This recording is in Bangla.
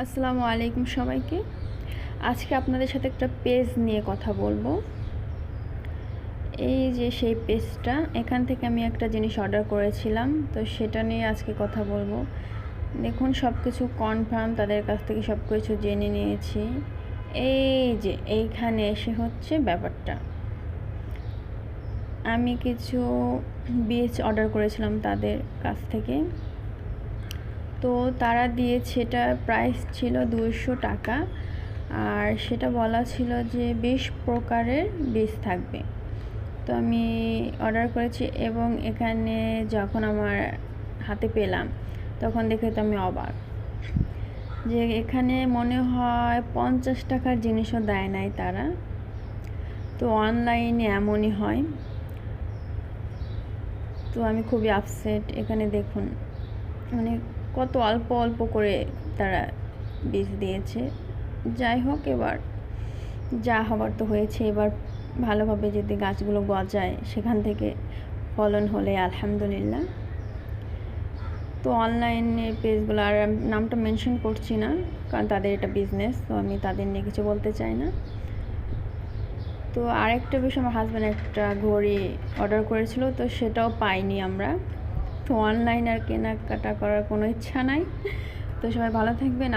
আসসালামু আলাইকুম সবাইকে। আজকে আপনাদের সাথে একটা পেজ নিয়ে কথা বলবো। এই যে সেই পেজটা, এখান থেকে আমি একটা জিনিস অর্ডার করেছিলাম, তো সেটা নিয়ে আজকে কথা বলবো। দেখুন, সব কিছু কনফার্ম, তাদের কাছ থেকে সব কিছু জেনে নিয়েছি। এই যে এইখানে এসে হচ্ছে ব্যাপারটা, আমি কিছু বীজ অর্ডার করেছিলাম তাদের কাছ থেকে। তো তারা দিয়েছে, এটা প্রাইস ছিল 200 টাকা, আর সেটা বলা ছিল যে 20 প্রকারের বীজ থাকবে। তো আমি অর্ডার করেছি এবং এখানে যখন আমার হাতে পেলাম তখন দেখে তো আমি অবাক, যে এখানে মনে হয় 50 টাকার জিনিসও দেয় নাই তারা। তো অনলাইনে এমনই হয়। তো আমি খুবই আপসেট। এখানে দেখুন, মানে কত অল্প অল্প করে তারা বীজ দিয়েছে। যাই হোক, এবার যা হবার তো হয়েছে। এবার ভালোভাবে যদি গাছগুলো গজায়, সেখান থেকে ফলন হলে আলহামদুলিল্লাহ। তো অনলাইনে পেজগুলো, আর নামটা মেনশন করছি না, কারণ তাদের এটা বিজনেস, তো আমি তাদের নিয়ে কিছু বলতে চাই না। তো আরেকটা বিষয়, আমার হাজব্যান্ড একটা ঘড়ি অর্ডার করেছিল, তো সেটাও পাইনি আমরা। তো অনলাইন আর কেনাকাটা করার কোনো ইচ্ছা নাই। তো সবাই ভালো থাকবেন।